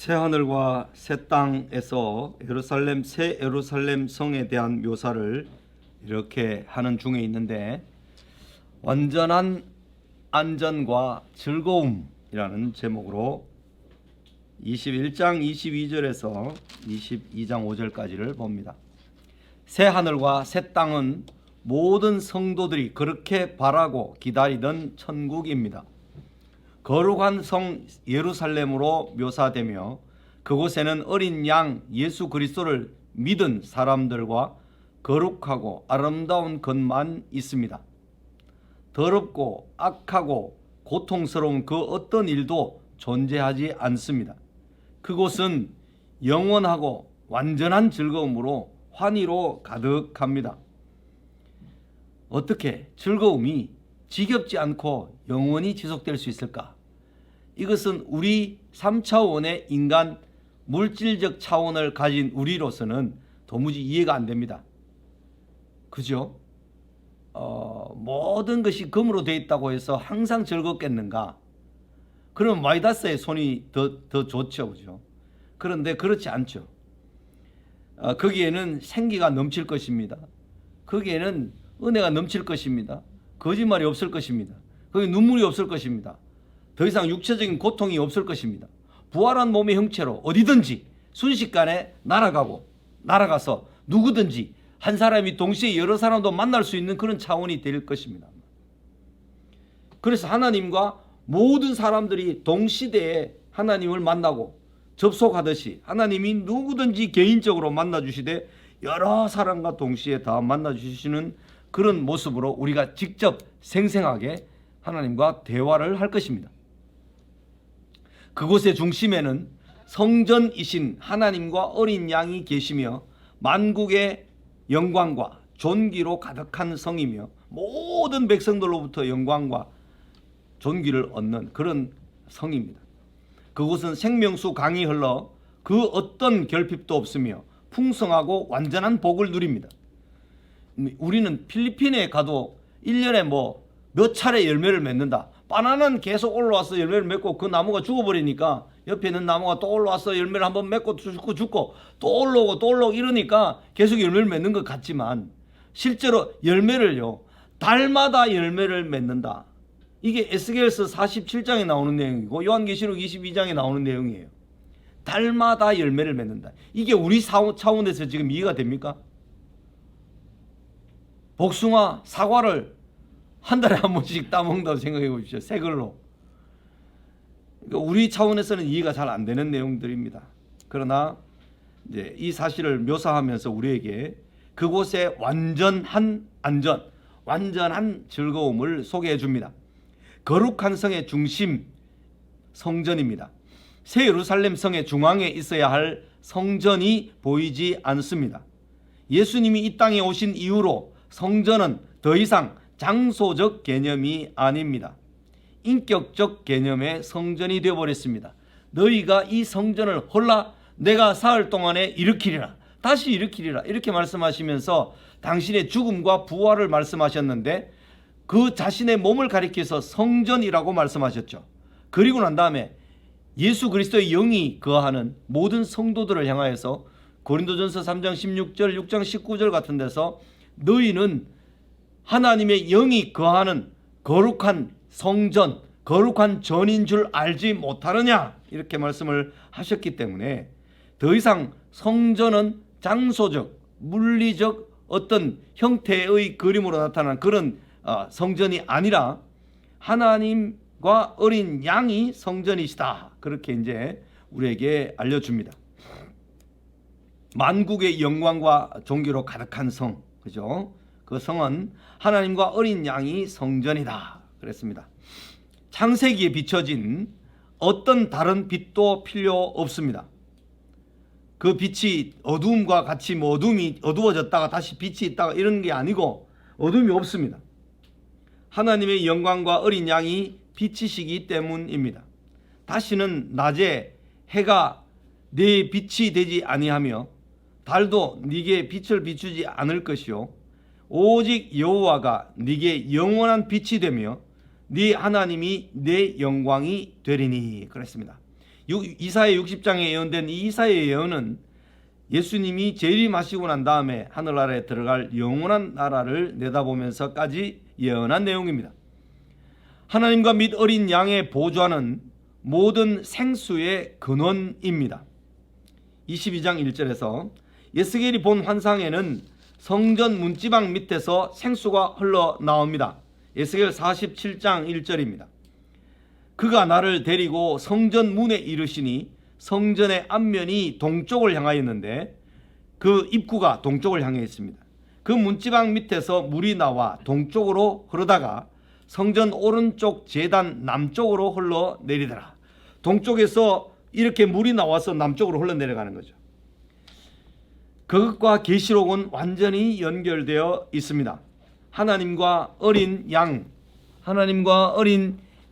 새 하늘과 새 땅에서 예루살렘 새 예루살렘 성에 대한 묘사를 이렇게 하는 중에 있는데, 완전한 안전과 즐거움이라는 제목으로 21장 22절에서 22장 5절까지를 봅니다. 새 하늘과 새 땅은 모든 성도들이 그렇게 바라고 기다리던 천국입니다. 거룩한 성 예루살렘으로 묘사되며 그곳에는 어린 양 예수 그리스도를 믿은 사람들과 거룩하고 아름다운 것만 있습니다. 더럽고 악하고 고통스러운 그 어떤 일도 존재하지 않습니다. 그곳은 영원하고 완전한 즐거움으로 환희로 가득합니다. 어떻게 즐거움이 지겹지 않고 영원히 지속될 수 있을까? 이것은 우리 3차원의 인간 물질적 차원을 가진 우리로서는 도무지 이해가 안 됩니다. 그죠? 모든 것이 금으로 되어 있다고 해서 항상 즐겁겠는가? 그러면 마이다스의 손이 더 좋죠, 그죠? 그런데 그렇지 않죠. 거기에는 생기가 넘칠 것입니다. 거기에는 은혜가 넘칠 것입니다. 거짓말이 없을 것입니다. 거기 눈물이 없을 것입니다. 더 이상 육체적인 고통이 없을 것입니다. 부활한 몸의 형체로 어디든지 순식간에 날아가서 누구든지 한 사람이 동시에 여러 사람도 만날 수 있는 그런 차원이 될 것입니다. 그래서 하나님과 모든 사람들이 동시대에 하나님을 만나고 접속하듯이 하나님이 누구든지 개인적으로 만나주시되 여러 사람과 동시에 다 만나주시는 그런 모습으로 우리가 직접 생생하게 하나님과 대화를 할 것입니다. 그곳의 중심에는 성전이신 하나님과 어린 양이 계시며 만국의 영광과 존귀로 가득한 성이며 모든 백성들로부터 영광과 존귀를 얻는 그런 성입니다. 그곳은 생명수 강이 흘러 그 어떤 결핍도 없으며 풍성하고 완전한 복을 누립니다. 우리는 필리핀에 가도 1년에 몇 차례 열매를 맺는다. 바나나는 계속 올라와서 열매를 맺고 그 나무가 죽어버리니까 옆에 있는 나무가 또 올라와서 열매를 한번 맺고 죽고 또 올라오고 이러니까 계속 열매를 맺는 것 같지만 실제로 열매를요, 달마다 열매를 맺는다. 이게 에스겔서 47장에 나오는 내용이고 요한계시록 22장에 나오는 내용이에요. 달마다 열매를 맺는다. 이게 우리 차원에서 지금 이해가 됩니까? 복숭아, 사과를 한 달에 한 번씩 따먹는다고 생각해 보십시오. 새 걸로. 그러니까 우리 차원에서는 이해가 잘 안 되는 내용들입니다. 그러나 이제 이 사실을 묘사하면서 우리에게 그곳의 완전한 안전, 완전한 즐거움을 소개해 줍니다. 거룩한 성의 중심, 성전입니다. 새 예루살렘 성의 중앙에 있어야 할 성전이 보이지 않습니다. 예수님이 이 땅에 오신 이후로 성전은 더 이상 장소적 개념이 아닙니다. 인격적 개념의 성전이 되어버렸습니다. 너희가 이 성전을 홀라 내가 사흘 동안에 일으키리라, 다시 일으키리라, 이렇게 말씀하시면서 당신의 죽음과 부활을 말씀하셨는데 그 자신의 몸을 가리켜서 성전이라고 말씀하셨죠. 그리고 난 다음에 예수 그리스도의 영이 거하는 모든 성도들을 향하여서 고린도전서 3장 16절 6장 19절 같은 데서 너희는 하나님의 영이 거하는 거룩한 성전, 거룩한 전인 줄 알지 못하느냐, 이렇게 말씀을 하셨기 때문에 더 이상 성전은 장소적, 물리적 어떤 형태의 그림으로 나타난 그런 성전이 아니라 하나님과 어린 양이 성전이시다, 그렇게 이제 우리에게 알려줍니다. 만국의 영광과 존귀로 가득한 성, 그죠? 그 성은 하나님과 어린 양이 성전이다 그랬습니다. 창세기에 비춰진 어떤 다른 빛도 필요 없습니다. 그 빛이 어두움과 같이 어둠이 어두워졌다가 다시 빛이 있다가 이런 게 아니고 어둠이 없습니다. 하나님의 영광과 어린 양이 빛이시기 때문입니다. 다시는 낮에 해가 네 빛이 되지 아니하며 달도 네게 빛을 비추지 않을 것이요 오직 여호와가 네게 영원한 빛이 되며 네 하나님이 내 영광이 되리니 그랬습니다. 이사야 60장에 예언된 이 이사야의 예언은 예수님이 재림하시고 난 다음에 하늘나라에 들어갈 영원한 나라를 내다보면서까지 예언한 내용입니다. 하나님과 및 어린 양의 보좌는 모든 생수의 근원입니다. 22장 1절에서 예스겔이 본 환상에는 성전 문지방 밑에서 생수가 흘러나옵니다. 예스겔 47장 1절입니다. 그가 나를 데리고 성전 문에 이르시니 성전의 앞면이 동쪽을 향하였는데 그 입구가 동쪽을 향해 있습니다. 그 문지방 밑에서 물이 나와 동쪽으로 흐르다가 성전 오른쪽 제단 남쪽으로 흘러내리더라. 동쪽에서 이렇게 물이 나와서 남쪽으로 흘러내려가는 거죠. 그것과 계시록은 완전히 연결되어 있습니다. 하나님과 어린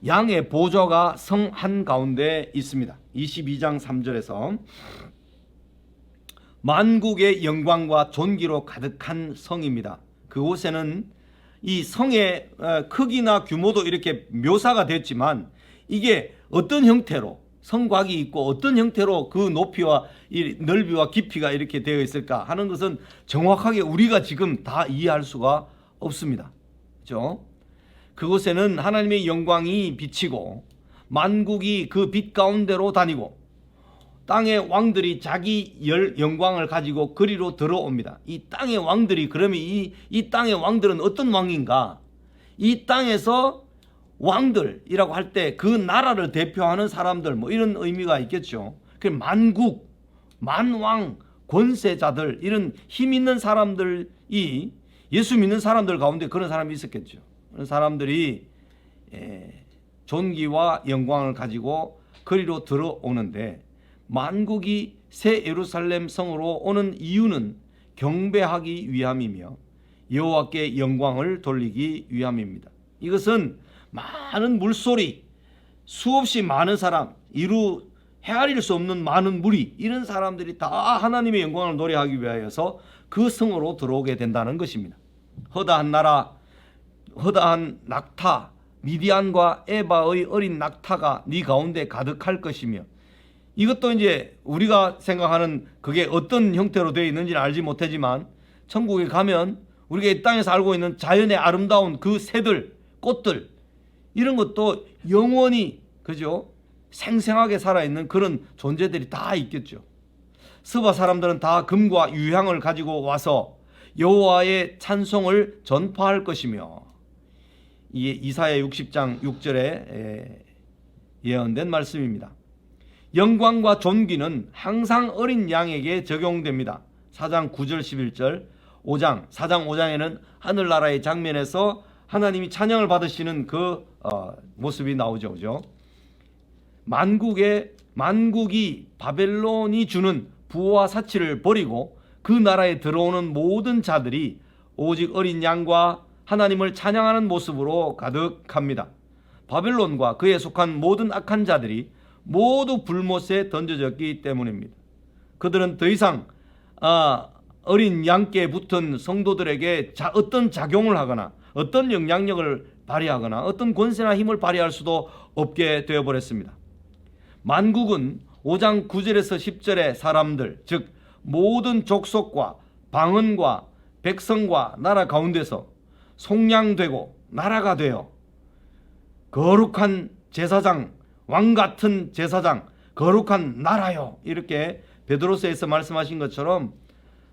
양의 보좌가 성 한가운데 있습니다. 22장 3절에서 만국의 영광과 존귀로 가득한 성입니다. 그곳에는 이 성의 크기나 규모도 이렇게 묘사가 됐지만 이게 어떤 형태로 성곽이 있고 어떤 형태로 그 높이와 이 넓이와 깊이가 이렇게 되어 있을까 하는 것은 정확하게 우리가 지금 다 이해할 수가 없습니다. 그렇죠? 그곳에는 하나님의 영광이 비치고 만국이 그 빛 가운데로 다니고 땅의 왕들이 자기 영광을 가지고 그리로 들어옵니다. 이 땅의 왕들이 그러면 이 땅의 왕들은 어떤 왕인가? 이 땅에서 왕들이라고 할 때 그 나라를 대표하는 사람들 뭐 이런 의미가 있겠죠. 그 만국, 만왕, 권세자들 이런 힘 있는 사람들이 예수 믿는 사람들 가운데 그런 사람이 있었겠죠. 그런 사람들이 존귀와 영광을 가지고 그리로 들어오는데 만국이 새 예루살렘 성으로 오는 이유는 경배하기 위함이며 여호와께 영광을 돌리기 위함입니다. 이것은 많은 물소리, 수없이 많은 사람, 헤아릴 수 없는 많은 무리 이런 사람들이 다 하나님의 영광을 노래하기 위하여서 그 성으로 들어오게 된다는 것입니다. 허다한 나라, 허다한 낙타, 미디안과 에바의 어린 낙타가 네 가운데 가득할 것이며 이것도 이제 우리가 생각하는 그게 어떤 형태로 되어 있는지는 알지 못하지만 천국에 가면 우리가 이 땅에서 알고 있는 자연의 아름다운 그 새들, 꽃들 이런 것도 영원히 그죠? 생생하게 살아있는 그런 존재들이 다 있겠죠. 스바 사람들은 다 금과 유향을 가지고 와서 여호와의 찬송을 전파할 것이며 이게 이사야 60장 6절에 예언된 말씀입니다. 영광과 존귀는 항상 어린 양에게 적용됩니다. 4장 9절 11절 4장 5장에는 하늘나라의 장면에서 하나님이 찬양을 받으시는 그 모습이 나오죠. 그죠? 만국이 바벨론이 주는 부와 사치를 버리고 그 나라에 들어오는 모든 자들이 오직 어린 양과 하나님을 찬양하는 모습으로 가득합니다. 바벨론과 그에 속한 모든 악한 자들이 모두 불못에 던져졌기 때문입니다. 그들은 더 이상 어린 양께 붙은 성도들에게 어떤 작용을 하거나 어떤 영향력을 발휘하거나 어떤 권세나 힘을 발휘할 수도 없게 되어버렸습니다. 만국은 5장 9절에서 10절의 사람들, 즉 모든 족속과 방언과 백성과 나라 가운데서 속량되고 나라가 되어 거룩한 제사장, 왕같은 제사장, 거룩한 나라요 이렇게 베드로서에서 말씀하신 것처럼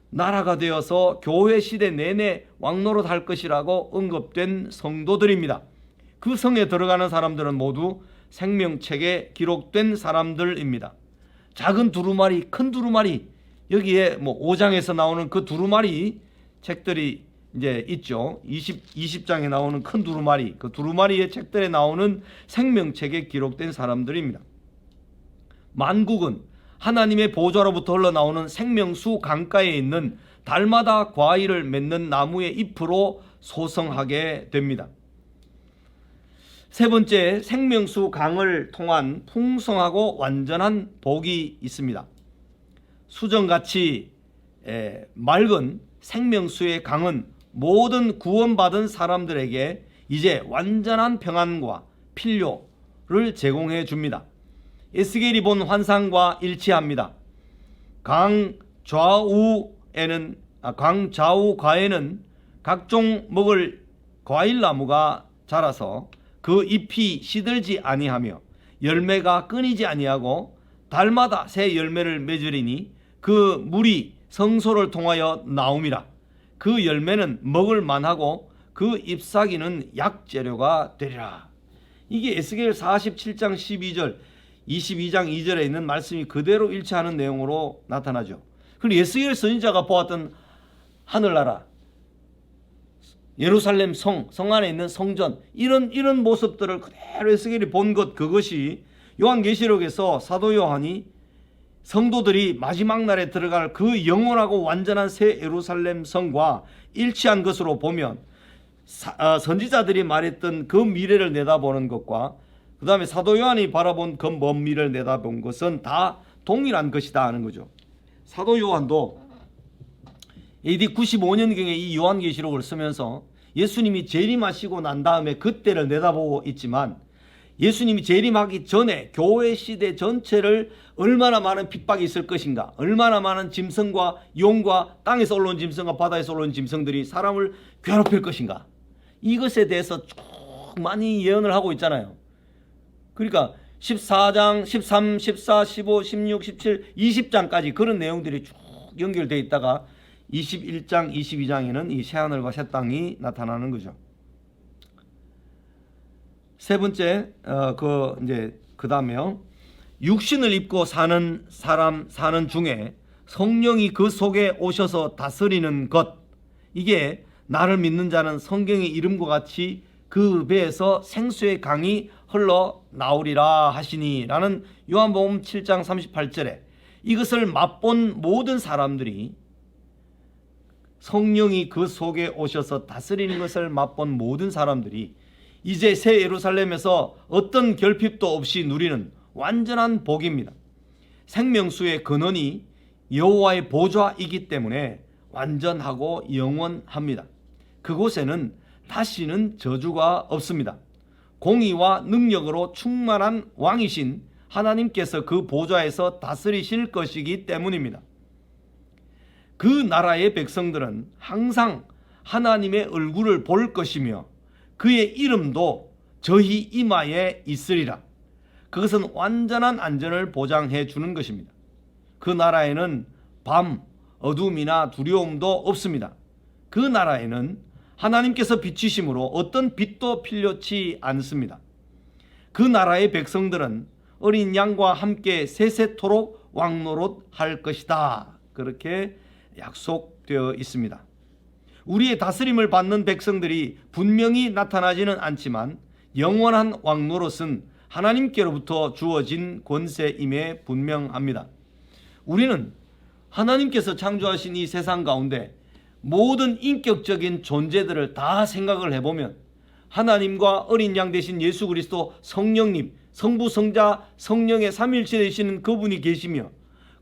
나라가 되어서 교회 시대 내내 왕노릇 할 것이라고 언급된 성도들입니다. 그 성에 들어가는 사람들은 모두 생명책에 기록된 사람들입니다. 작은 두루마리, 큰 두루마리, 여기에 5장에서 나오는 그 두루마리 책들이 이제 있죠. 20장에 나오는 큰 두루마리, 그 두루마리의 책들에 나오는 생명책에 기록된 사람들입니다. 만국은 하나님의 보좌로부터 흘러나오는 생명수 강가에 있는 달마다 과일을 맺는 나무의 잎으로 소성하게 됩니다. 세 번째, 생명수 강을 통한 풍성하고 완전한 복이 있습니다. 수정같이 맑은 생명수의 강은 모든 구원받은 사람들에게 이제 완전한 평안과 필요를 제공해 줍니다. 에스겔이 본 환상과 일치합니다. 강 좌우가에는 각종 먹을 과일나무가 자라서 그 잎이 시들지 아니하며 열매가 끊이지 아니하고 달마다 새 열매를 맺으리니 그 물이 성소를 통하여 나옴이라. 그 열매는 먹을 만하고 그 잎사귀는 약재료가 되리라. 이게 에스겔 47장 12절 22장 2절에 있는 말씀이 그대로 일치하는 내용으로 나타나죠. 그리고 에스겔 선지자가 보았던 하늘나라, 예루살렘 성 안에 있는 성전, 이런 모습들을 그대로 에스겔이 본 것, 그것이 요한계시록에서 사도 요한이 성도들이 마지막 날에 들어갈 그 영원하고 완전한 새 예루살렘 성과 일치한 것으로 보면 선지자들이 말했던 그 미래를 내다보는 것과 그 다음에 사도 요한이 바라본 그 먼 미래를 내다본 것은 다 동일한 것이다 하는 거죠. 사도 요한도 AD 95년경에 이 요한계시록을 쓰면서 예수님이 재림하시고 난 다음에 그때를 내다보고 있지만, 예수님이 재림하기 전에 교회 시대 전체를 얼마나 많은 핍박이 있을 것인가, 얼마나 많은 짐승과 용과 땅에서 올라온 짐승과 바다에서 올라온 짐승들이 사람을 괴롭힐 것인가, 이것에 대해서 쭉 많이 예언을 하고 있잖아요. 그러니까 14장, 13, 14, 15, 16, 17, 20장까지 그런 내용들이 쭉 연결되어 있다가 21장, 22장에는 이 새하늘과 새 땅이 나타나는 거죠. 세 번째, 그 다음에요. 육신을 입고 사는 사람 사는 중에 성령이 그 속에 오셔서 다스리는 것, 이게 나를 믿는 자는 성경의 이름과 같이 그 배에서 생수의 강이 흘러 나오리라 하시니 라는 요한복음 7장 38절에 이것을 맛본 모든 사람들이, 성령이 그 속에 오셔서 다스리는 것을 맛본 모든 사람들이 이제 새 예루살렘에서 어떤 결핍도 없이 누리는 완전한 복입니다. 생명수의 근원이 여호와의 보좌이기 때문에 완전하고 영원합니다. 그곳에는 다시는 저주가 없습니다. 공의와 능력으로 충만한 왕이신 하나님께서 그 보좌에서 다스리실 것이기 때문입니다. 그 나라의 백성들은 항상 하나님의 얼굴을 볼 것이며 그의 이름도 저희 이마에 있으리라. 그것은 완전한 안전을 보장해 주는 것입니다. 그 나라에는 밤, 어둠이나 두려움도 없습니다. 그 나라에는 하나님께서 비추심으로 어떤 빛도 필요치 않습니다. 그 나라의 백성들은 어린 양과 함께 세세토록 왕노릇할 것이다. 그렇게 약속되어 있습니다. 우리의 다스림을 받는 백성들이 분명히 나타나지는 않지만 영원한 왕노릇은 하나님께로부터 주어진 권세임에 분명합니다. 우리는 하나님께서 창조하신 이 세상 가운데 모든 인격적인 존재들을 다 생각을 해보면 하나님과 어린 양 되신 예수 그리스도 성령님, 성부, 성자, 성령의 삼일체 되시는 그분이 계시며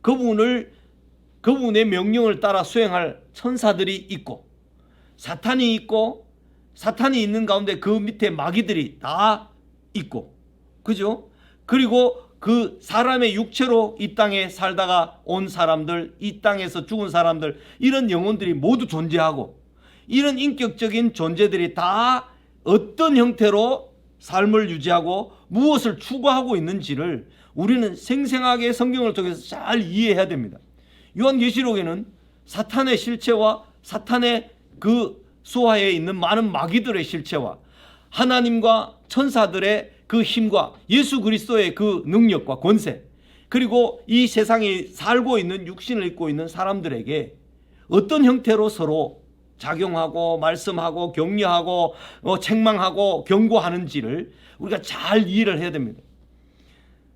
그분의 명령을 따라 수행할 천사들이 있고 사탄이 있고, 사탄이 있는 가운데 그 밑에 마귀들이 다 있고, 그죠? 그리고 그 사람의 육체로 이 땅에 살다가 온 사람들, 이 땅에서 죽은 사람들, 이런 영혼들이 모두 존재하고, 이런 인격적인 존재들이 다 어떤 형태로 삶을 유지하고 무엇을 추구하고 있는지를 우리는 생생하게 성경을 통해서 잘 이해해야 됩니다. 요한계시록에는 사탄의 실체와 사탄의 그 수하에 있는 많은 마귀들의 실체와 하나님과 천사들의 그 힘과 예수 그리스도의 그 능력과 권세, 그리고 이 세상에 살고 있는 육신을 입고 있는 사람들에게 어떤 형태로 서로 작용하고 말씀하고 격려하고 책망하고 경고하는지를 우리가 잘 이해를 해야 됩니다.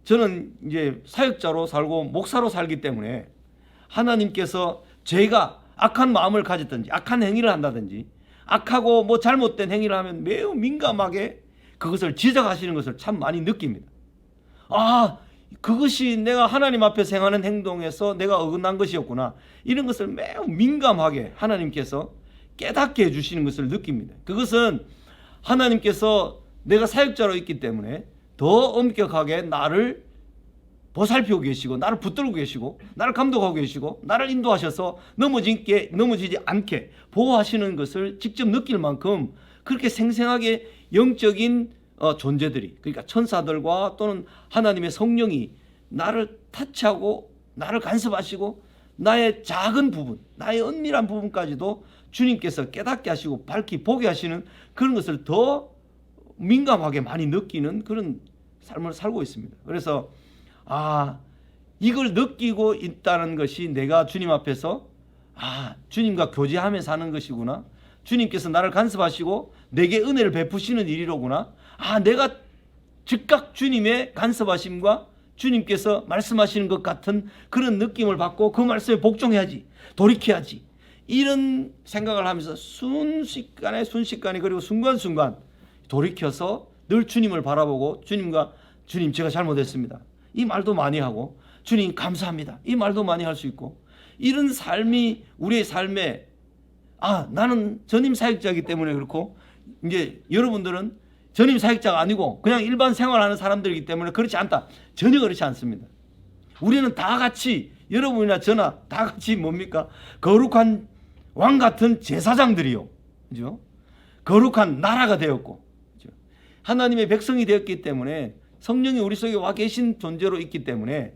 저는 이제 사역자로 살고 목사로 살기 때문에 하나님께서 제가 악한 마음을 가졌든지 악한 행위를 한다든지 악하고 뭐 잘못된 행위를 하면 매우 민감하게 그것을 지적하시는 것을 참 많이 느낍니다. 아, 그것이 내가 하나님 앞에서 행하는 행동에서 내가 어긋난 것이었구나, 이런 것을 매우 민감하게 하나님께서 깨닫게 해주시는 것을 느낍니다. 그것은 하나님께서 내가 사역자로 있기 때문에 더 엄격하게 나를 보살피고 계시고 나를 붙들고 계시고 나를 감독하고 계시고 나를 인도하셔서 넘어지지 않게 보호하시는 것을 직접 느낄 만큼 그렇게 생생하게 영적인 존재들이, 그러니까 천사들과 또는 하나님의 성령이 나를 타치하고 나를 간섭하시고 나의 작은 부분, 나의 은밀한 부분까지도 주님께서 깨닫게 하시고 밝히 보게 하시는 그런 것을 더 민감하게 많이 느끼는 그런 삶을 살고 있습니다. 그래서 이걸 느끼고 있다는 것이 내가 주님 앞에서 주님과 교제하며 사는 것이구나, 주님께서 나를 간섭하시고 내게 은혜를 베푸시는 일이로구나, 내가 즉각 주님의 간섭하심과 주님께서 말씀하시는 것 같은 그런 느낌을 받고 그 말씀에 복종해야지, 돌이켜야지, 이런 생각을 하면서 순식간에 그리고 순간순간 돌이켜서 늘 주님을 바라보고 주님 제가 잘못했습니다, 이 말도 많이 하고, 주님 감사합니다, 이 말도 많이 할 수 있고, 이런 삶이 우리의 삶에 나는 전임 사역자이기 때문에 그렇고, 이제 여러분들은 전임 사역자가 아니고 그냥 일반 생활하는 사람들이기 때문에 그렇지 않다. 전혀 그렇지 않습니다. 우리는 다 같이, 여러분이나 저나 다 같이 뭡니까? 거룩한 왕 같은 제사장들이요, 그죠? 거룩한 나라가 되었고, 그죠? 하나님의 백성이 되었기 때문에, 성령이 우리 속에 와 계신 존재로 있기 때문에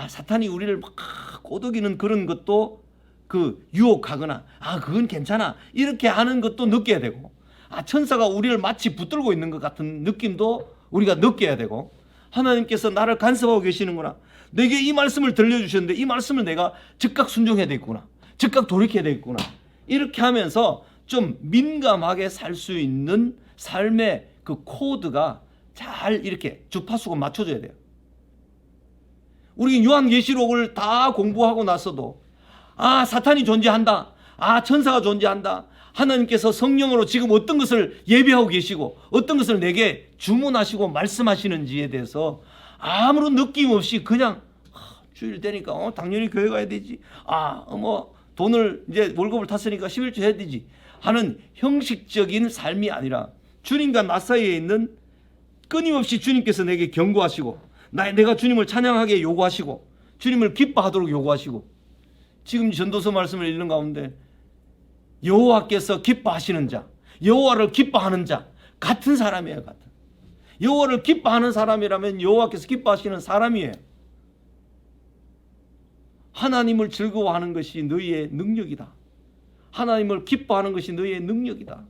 사탄이 우리를 막 꼬드기는 그런 것도 유혹하거나 그건 괜찮아 이렇게 하는 것도 느껴야 되고, 천사가 우리를 마치 붙들고 있는 것 같은 느낌도 우리가 느껴야 되고, 하나님께서 나를 간섭하고 계시는구나, 내게 이 말씀을 들려주셨는데 이 말씀을 내가 즉각 순종해야 되겠구나, 즉각 돌이켜야 되겠구나, 이렇게 하면서 좀 민감하게 살 수 있는 삶의 그 코드가 잘 이렇게 주파수가 맞춰져야 돼요. 우리 요한계시록을 다 공부하고 나서도 사탄이 존재한다, 천사가 존재한다, 하나님께서 성령으로 지금 어떤 것을 예비하고 계시고 어떤 것을 내게 주문하시고 말씀하시는지에 대해서 아무런 느낌 없이 그냥 주일 되니까 당연히 교회 가야 되지, 돈을 이제 월급을 탔으니까 11조 해야 되지 하는 형식적인 삶이 아니라, 주님과 나 사이에 있는 끊임없이 주님께서 내게 경고하시고 내가 주님을 찬양하게 요구하시고 주님을 기뻐하도록 요구하시고, 지금 전도서 말씀을 읽는 가운데 여호와께서 기뻐하시는 자, 여호와를 기뻐하는 자 같은 사람이에요. 같은 여호와를 기뻐하는 사람이라면 여호와께서 기뻐하시는 사람이에요. 하나님을 즐거워하는 것이 너희의 능력이다. 하나님을 기뻐하는 것이 너희의 능력이다.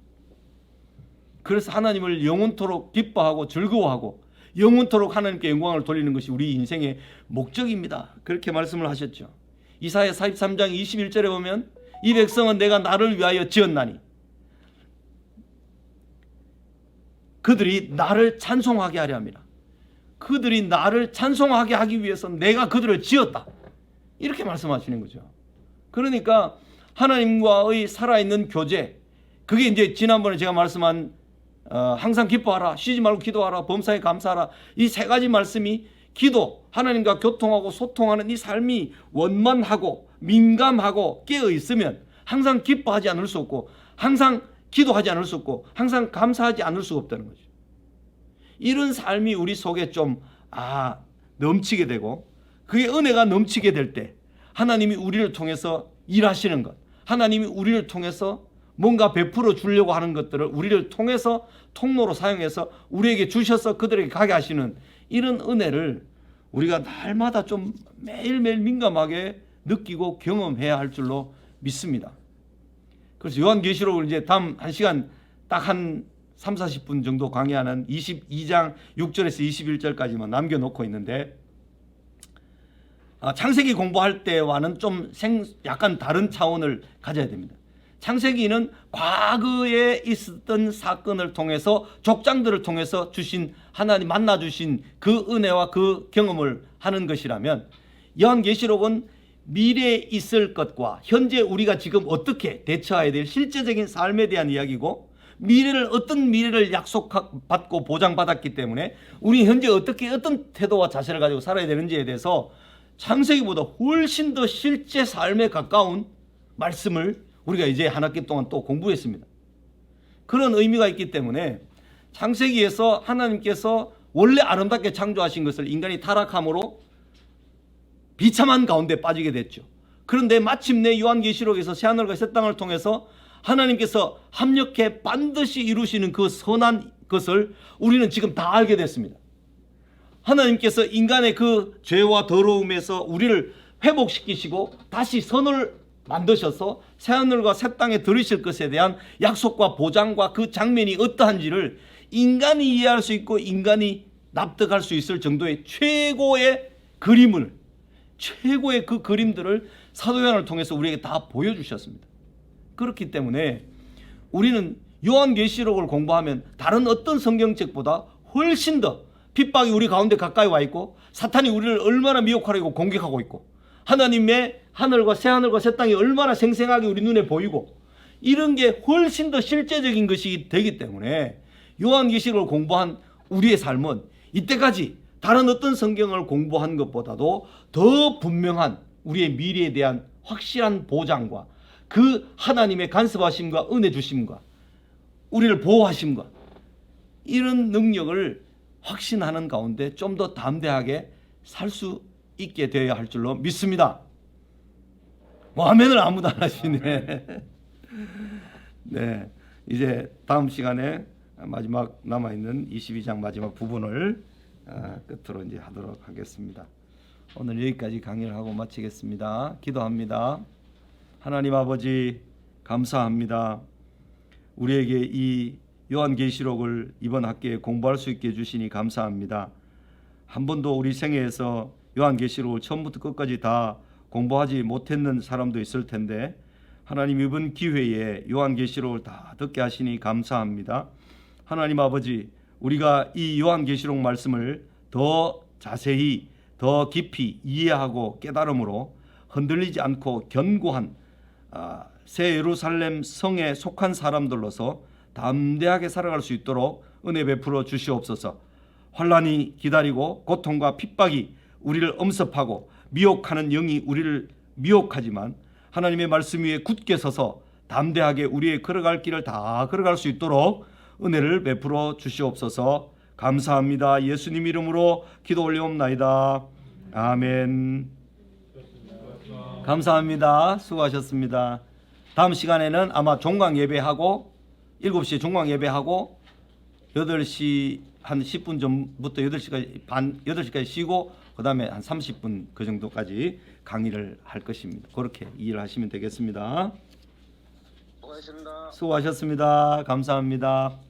그래서 하나님을 영원토록 기뻐하고 즐거워하고 영원토록 하나님께 영광을 돌리는 것이 우리 인생의 목적입니다. 그렇게 말씀을 하셨죠. 이사야 43장 21절에 보면 이 백성은 내가 나를 위하여 지었나니 그들이 나를 찬송하게 하려 함이라. 그들이 나를 찬송하게 하기 위해서 내가 그들을 지었다, 이렇게 말씀하시는 거죠. 그러니까 하나님과의 살아있는 교제, 그게 이제 지난번에 제가 말씀한 항상 기뻐하라, 쉬지 말고 기도하라, 범사에 감사하라, 이 세 가지 말씀이 기도, 하나님과 교통하고 소통하는 이 삶이 원만하고 민감하고 깨어 있으면 항상 기뻐하지 않을 수 없고 항상 기도하지 않을 수 없고 항상 감사하지 않을 수가 없다는 거죠. 이런 삶이 우리 속에 좀 넘치게 되고, 그게 은혜가 넘치게 될 때 하나님이 우리를 통해서 일하시는 것, 하나님이 우리를 통해서 뭔가 베풀어 주려고 하는 것들을 우리를 통해서 통로로 사용해서 우리에게 주셔서 그들에게 가게 하시는 이런 은혜를 우리가 날마다 좀 매일매일 민감하게 느끼고 경험해야 할 줄로 믿습니다. 그래서 요한계시록을 이제 다음 한 시간 딱 한 3, 40분 정도 강의하는 22장 6절에서 21절까지만 남겨놓고 있는데, 창세기 공부할 때와는 좀 약간 다른 차원을 가져야 됩니다. 창세기는 과거에 있었던 사건을 통해서 족장들을 통해서 주신 하나님 만나 주신 그 은혜와 그 경험을 하는 것이라면, 요한계시록은 미래에 있을 것과 현재 우리가 지금 어떻게 대처해야 될 실제적인 삶에 대한 이야기고, 어떤 미래를 약속받고 보장받았기 때문에 우리 현재 어떻게 어떤 태도와 자세를 가지고 살아야 되는지에 대해서 창세기보다 훨씬 더 실제 삶에 가까운 말씀을 우리가 이제 한 학기 동안 또 공부했습니다. 그런 의미가 있기 때문에 창세기에서 하나님께서 원래 아름답게 창조하신 것을 인간이 타락함으로 비참한 가운데 빠지게 됐죠. 그런데 마침내 요한계시록에서 새하늘과 새 땅을 통해서 하나님께서 합력해 반드시 이루시는 그 선한 것을 우리는 지금 다 알게 됐습니다. 하나님께서 인간의 그 죄와 더러움에서 우리를 회복시키시고 다시 선을 만드셔서 새하늘과 새 땅에 들으실 것에 대한 약속과 보장과 그 장면이 어떠한지를 인간이 이해할 수 있고 인간이 납득할 수 있을 정도의 최고의 그림을, 최고의 그 그림들을 사도 요한을 통해서 우리에게 다 보여주셨습니다. 그렇기 때문에 우리는 요한계시록을 공부하면 다른 어떤 성경책보다 훨씬 더 핍박이 우리 가운데 가까이 와 있고 사탄이 우리를 얼마나 미혹하려고 공격하고 있고 하나님의 하늘과 새 땅이 얼마나 생생하게 우리 눈에 보이고 이런 게 훨씬 더 실제적인 것이 되기 때문에 요한계시록을 공부한 우리의 삶은 이때까지 다른 어떤 성경을 공부한 것보다도 더 분명한 우리의 미래에 대한 확실한 보장과 그 하나님의 간섭하심과 은혜 주심과 우리를 보호하심과 이런 능력을 확신하는 가운데 좀 더 담대하게 살 수 있게 되어야 할 줄로 믿습니다. 아멘을 아무도 안 하시네. 네, 이제 다음 시간에 마지막 남아있는 22장 마지막 부분을 끝으로 이제 하도록 하겠습니다. 오늘 여기까지 강의를 하고 마치겠습니다. 기도합니다. 하나님 아버지 감사합니다. 우리에게 이 요한계시록을 이번 학기에 공부할 수 있게 해주시니 감사합니다. 한 번도 우리 생애에서 요한계시록을 처음부터 끝까지 다 공부하지 못했는 사람도 있을 텐데 하나님 이번 기회에 요한계시록을 다 듣게 하시니 감사합니다. 하나님 아버지 우리가 이 요한계시록 말씀을 더 자세히 더 깊이 이해하고 깨달음으로 흔들리지 않고 견고한 새 예루살렘 성에 속한 사람들로서 담대하게 살아갈 수 있도록 은혜 베풀어 주시옵소서. 환난이 기다리고 고통과 핍박이 우리를 엄습하고 미혹하는 영이 우리를 미혹하지만 하나님의 말씀 위에 굳게 서서 담대하게 우리의 걸어갈 길을 다 걸어갈 수 있도록 은혜를 베풀어 주시옵소서. 감사합니다. 예수님 이름으로 기도 올리옵나이다. 아멘. 감사합니다. 수고하셨습니다. 다음 시간에는 아마 종강 예배하고 7시에 종강 예배하고 8시 한 10분 전부터 8시까지 쉬고 그 다음에 한 30분 그 정도까지 강의를 할 것입니다. 그렇게 이해를 하시면 되겠습니다. 수고하셨습니다. 수고하셨습니다. 감사합니다.